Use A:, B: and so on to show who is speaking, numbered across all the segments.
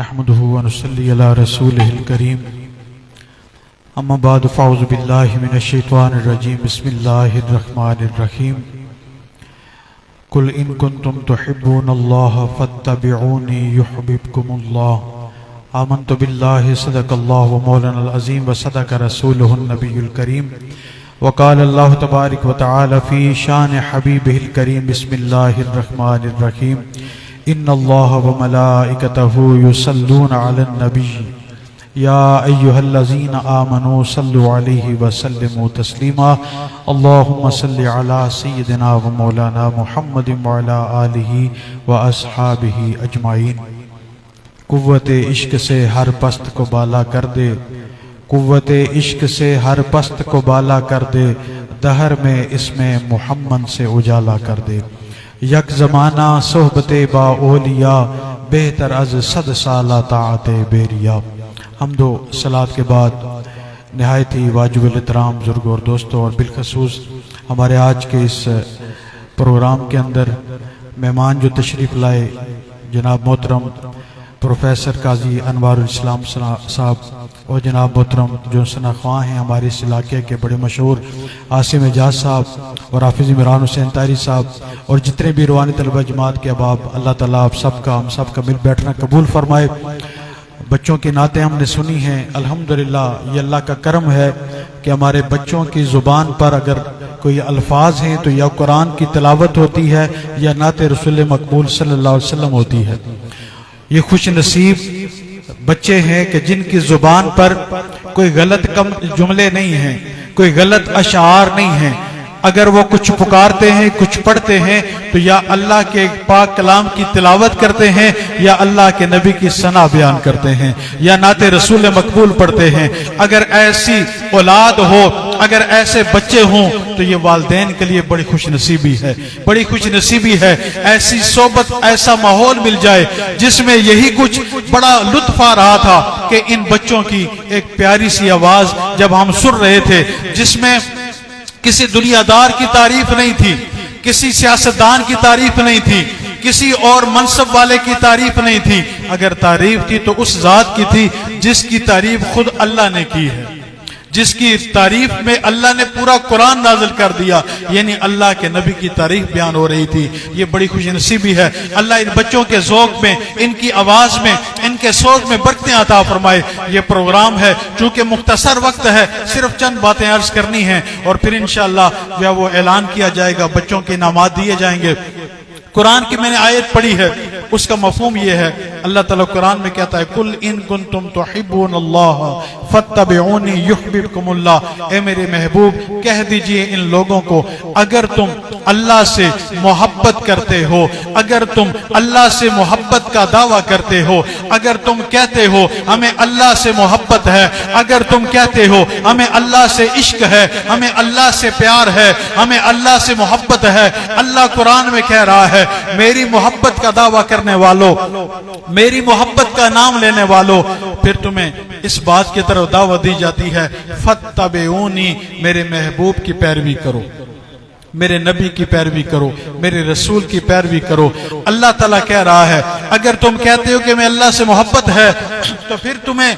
A: नहमदुहु व नुसल्ली अला रसूलिहिल करीम अम्मा बाद फ़अऊज़ु बिल्लाहि मिनश शैतानिर रजीम बिस्मिल्लाहिर रहमानिर रहीम कुल इन कुंतुम तुहिब्बूनल्लाह फत्तबिऊनी युहब्बिबकुमुल्लाह आमन्तु बिल्लाहि सदक़ल्लाहु व मौलानल अज़ीम व सदक़ रसूलुहुन नबियुल करीम व क़ाल अल्लाहु तबारक व तआला फ़ी शान हबीबिहिल करीम बिस्मिल्लाहिर रहमानिर रहीम इन्नल्लाह व मलाइकतहु युसल्लूना अलन नबी या अय्युहल्लज़ीना आमनू सल्लु अलैहि व सल्लिमू तस्लीमा अल्लाहुम्मा सल्लि अला सय्यिदिना व मौलाना मुहम्मदिन व अला आलिहि व अस्हाबिहि अजमाइन। कुव्वत इश्क से हर पस्त को बाला कर दे, कुव्वत इश्क से हर पस्त को बाला कर दे, दहर में इसमें मुहम्मद से उजाला कर दे। यक ज़माना सोहबते बा ओलिया बेहतर अज सद साला ताअते बेरिया। हमदो सलात के बाद नहायत ही वाजिबुल एहतराम बुजुर्गों और दोस्तों और बिलखसूस हमारे आज के इस प्रोग्राम के अंदर मेहमान जो तशरीफ़ लाए जनाब मोहतरम प्रोफेसर काजी अनवारुल इस्लाम साहब और जनाब मोहतरम जो सनाख्वां हैं हमारे इस इलाके के बड़े मशहूर आसिम एजाज साहब और हाफिज़ इमरान हुसैन तारी साहब और जितने भी रूहानी तलबा जमात के अहबाब, अल्लाह ताला आप सबका हम सबका मिल बैठना कबूल फरमाए। बच्चों की नातें हमने सुनी हैं, अल्हम्दुलिल्लाह ये अल्लाह का करम है कि हमारे बच्चों की ज़ुबान पर अगर कोई अल्फाज हैं तो या कुरान की तिलावत होती है या नाते रसूल मकबूल सल्लल्लाहु अलैहि वसल्लम होती है। ये खुश नसीब बच्चे हैं कि जिनकी जुबान पर कोई गलत कम जुमले नहीं हैं, कोई गलत अशार नहीं हैं। अगर वो कुछ पुकारते हैं, कुछ पढ़ते हैं तो या अल्लाह के पाक कलाम की तिलावत करते हैं या अल्लाह के नबी की सना बयान करते हैं या नाते रसूल मकबूल पढ़ते हैं। अगर ऐसी औलाद हो, अगर ऐसे बच्चे हों तो ये वालिदैन के लिए बड़ी खुश नसीबी है, बड़ी खुश नसीबी है। ऐसी सोबत, ऐसा माहौल मिल जाए जिसमें यही कुछ बड़ा लुत्फ आ रहा था कि इन बच्चों की एक प्यारी सी आवाज जब हम सुन रहे थे, जिसमें किसी दुनियादार की तारीफ नहीं थी, किसी सियासतदान की तारीफ नहीं थी, किसी और मनसब वाले की तारीफ नहीं थी। अगर तारीफ थी तो उस जात की थी जिसकी तारीफ खुद अल्लाह ने की है, जिसकी तारीफ में अल्लाह ने पूरा कुरान नाजिल कर दिया, यानी अल्लाह के नबी की तारीफ बयान हो रही थी। ये बड़ी खुशनसीबी है। अल्लाह इन बच्चों के ज़ौक़ में, इनकी आवाज में, इनके सोच में बरकतें अता फरमाए। ये प्रोग्राम है चूंकि मुख्तसर वक्त है, सिर्फ चंद बातें अर्ज करनी है और फिर इंशाअल्लाह जो वो ऐलान किया जाएगा, बच्चों के इनामात दिए जाएंगे। कुरान की मैंने आयत पढ़ी है, उसका मफहूम ये है, अल्लाह ताला कुरान में कहता है कुल इन कुंतुम तुहिब्बूनल्लाह फत्तबिऊनी युहब्बिबकुमुल्लाह। ए मेरे महबूब कह दीजिए इन लोगों को, अगर तुम अल्लाह से मोहब्बत करते हो, अगर तुम अल्लाह से मोहब्बत का दावा करते हो, अगर तुम कहते हो हमें अल्लाह से मोहब्बत है, अगर तुम कहते हो हमें अल्लाह से इश्क है, हमें अल्लाह से प्यार है, हमें अल्लाह से मोहब्बत है, अल्लाह कुरान में कह रहा है मेरी मोहब्बत का दावा करने वालों, मेरी मोहब्बत का नाम लेने वालों, फिर तुम्हें इस बात की तरफ दावत दी जाती है फत्तबिऊनी, मेरे महबूब की पैरवी करो, मेरे नबी की पैरवी करो, मेरे रसूल की पैरवी करो। अल्लाह ताला कह रहा है अगर तुम कहते हो कि मैं अल्लाह से मोहब्बत है तो फिर तुम्हें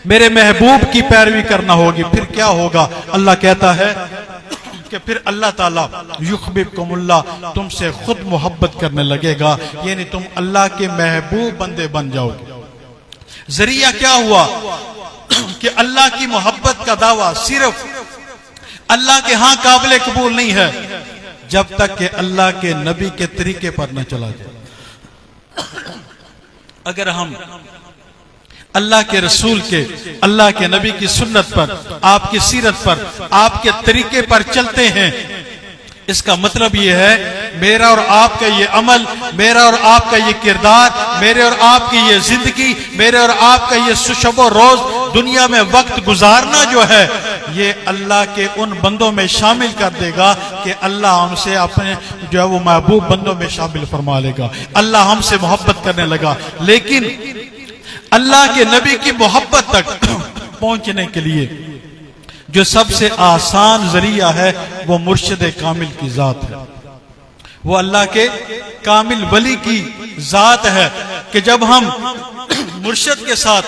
A: मेरे महबूब की पैरवी करना होगी। फिर क्या होगा? अल्लाह कहता है कि फिर अल्लाह ताला युहब्बिबकुमुल्लाह, तुमसे खुद मोहब्बत करने लगेगा, यानी तुम अल्लाह के महबूब बंदे बन जाओगे। जरिया क्या हुआ कि अल्लाह की मोहब्बत का दावा सिर्फ अल्लाह के यहां काबिल कबूल नहीं है जब तक कि अल्लाह के नबी के तरीके पर न चला जाए। अगर हम अल्लाह के रसूल के, अल्लाह के नबी की सुन्नत पर, आपकी सीरत पर, आपके तरीके पर चलते हैं, इसका मतलब यह है मेरा और आपका ये अमल, मेरा और आपका ये किरदार, मेरे और आपकी ये जिंदगी, मेरे और आपका ये सुशबो रोज दुनिया में वक्त गुजारना जो है, ये अल्लाह के उन बंदों में शामिल कर देगा कि अल्लाह हमसे अपने जो है वो महबूब बंदों में शामिल फरमा लेगा, अल्लाह हमसे मोहब्बत करने लगा। लेकिन अल्लाह के नबी की मोहब्बत तक पहुंचने के लिए जो सबसे आसान जरिया है वो मुर्शिद कामिल की जात है, वो अल्लाह के कामिल वली की जात है कि जब हम मुर्शिद के साथ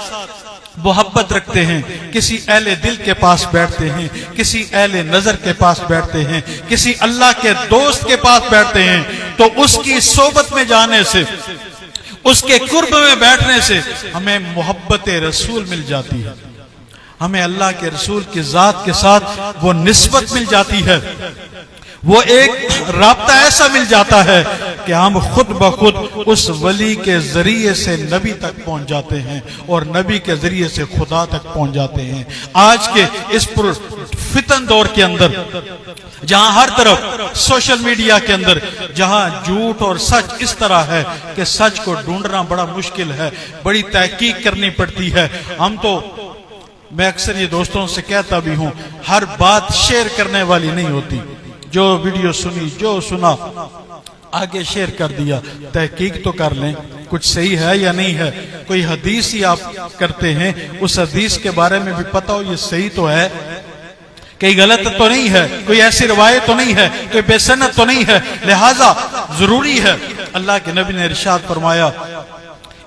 A: मोहब्बत रखते हैं, किसी अहले दिल के पास बैठते हैं, किसी अहले नजर के पास बैठते हैं, किसी अल्लाह के दोस्त के पास बैठते हैं, तो उसकी सोबत में जाने से, उसके कुर्ब में बैठने से हमें मोहब्बत रसूल मिल जाती है, हमें अल्लाह के रसूल की जात के साथ वो निस्बत मिल जाती है, वो एक राब्ता ऐसा मिल जाता है कि हम खुद ब खुद उस वली के जरिए से नबी तक पहुंच जाते हैं और नबी के जरिए से खुदा तक पहुंच जाते हैं। आज के इस फितन दौर के अंदर, जहां हर तरफ सोशल मीडिया के अंदर, जहां झूठ और सच इस तरह है कि सच को ढूंढना बड़ा मुश्किल है, बड़ी तहकीक करनी पड़ती है। मैं अक्सर ये दोस्तों से कहता भी हूं, हर बात शेयर करने वाली नहीं होती। जो वीडियो सुनी, जो सुना, आगे शेयर कर दिया, तहकीक तो कर लें कुछ सही है या नहीं है। कोई हदीस ही आप करते हैं, उस हदीस के बारे में भी पता हो ये सही तो है, कहीं गलत तो नहीं है, कोई ऐसी रवायत तो नहीं है, कोई बेसनद तो नहीं है। लिहाजा जरूरी है, अल्लाह के नबी ने इरशाद फरमाया,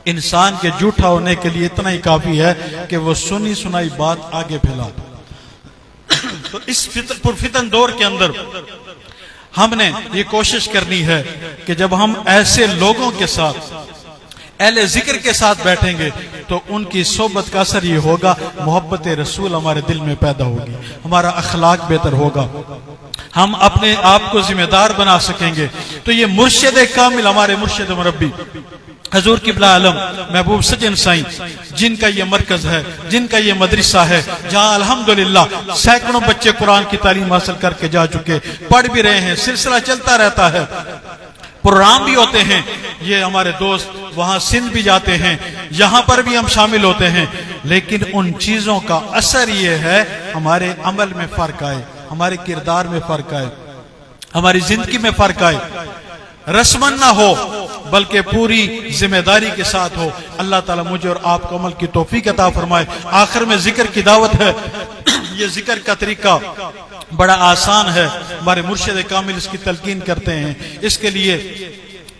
A: इंसान के झूठा होने के लिए इतना ही काफी है कि वो सुनी सुनाई बात आगे फैला। तो इस फितन दौर के अंदर हमने ये कोशिश करनी है कि जब हम ऐसे लोगों के साथ, अहले जिक्र के साथ बैठेंगे तो उनकी सोबत का असर ये होगा, मोहब्बत रसूल हमारे दिल में पैदा होगी, हमारा अखलाक बेहतर होगा, हम अपने आप को जिम्मेदार बना सकेंगे। तो ये मुर्शिद कामिल, हमारे मुर्शिद मुरब्बी हजूर किबला आलम महबूब सजन साईं, जिनका ये मरकज है, जिनका ये मदरसा है, जहां अल्हम्दुलिल्लाह सैकड़ों बच्चे कुरान की तालीम हासिल करके जा चुके, पढ़ भी रहे हैं, सिलसिला चलता रहता है, प्रोग्राम भी होते हैं। ये हमारे दोस्त वहां सिंध भी जाते हैं, यहां पर भी हम शामिल होते हैं, लेकिन उन चीजों का असर ये है हमारे अमल में फर्क आए, हमारे किरदार में फर्क आए, हमारी जिंदगी में फर्क आए। रस्मन ना हो बल्कि पूरी जिम्मेदारी के साथ हो। अल्लाह ताला मुझे और आपको अमल की तौफीक अता फरमाए। आखिर में जिक्र की दावत है। ये जिक्र का तरीका बड़ा आसान है, हमारे मुर्शिद कामिल इसकी तलकीन करते हैं। इसके लिए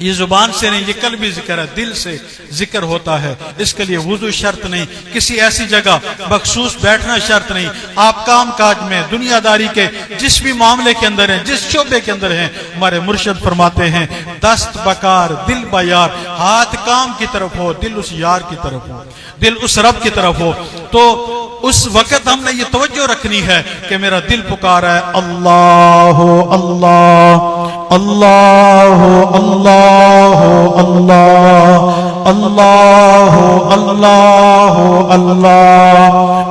A: ये जुबान से नहीं, ये कल्बी जिक्र है, दिल से जिक्र होता है। इसके लिए वुजू शर्त नहीं, किसी ऐसी जगह बखसूस बैठना शर्त नहीं। आप काम काज में, दुनियादारी के जिस भी मामले के अंदर हैं, जिस शोबे के अंदर हैं, हमारे मुर्शिद फरमाते हैं, दस्त बकार दिल बयार, हाथ काम की तरफ हो, दिल उस यार की तरफ हो, दिल उस रब की तरफ हो। तो उस वक्त हमने ये तवज्जो रखनी है कि मेरा दिल पुकारा है अल्लाह अल्लाह अल्लाह अल्लाह अल्लाह अल्लाह अल्लाह अल्लाह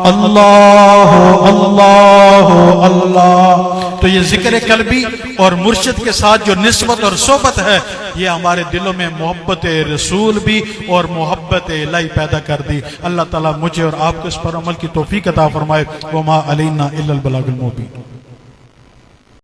A: अल्लाह अल्लाह अल्लाह। तो ये जिक्र कल्बी और मुर्शिद के साथ जो निस्बत और सोबत है, ये हमारे दिलों में मोहब्बत रसूल भी और मोहब्बत इलाही पैदा कर दी। अल्लाह ताला मुझे और आपको इस पर अमल की तौफीक अता फरमाए। वमा अलैना इल्लल बलागुल मुबीन।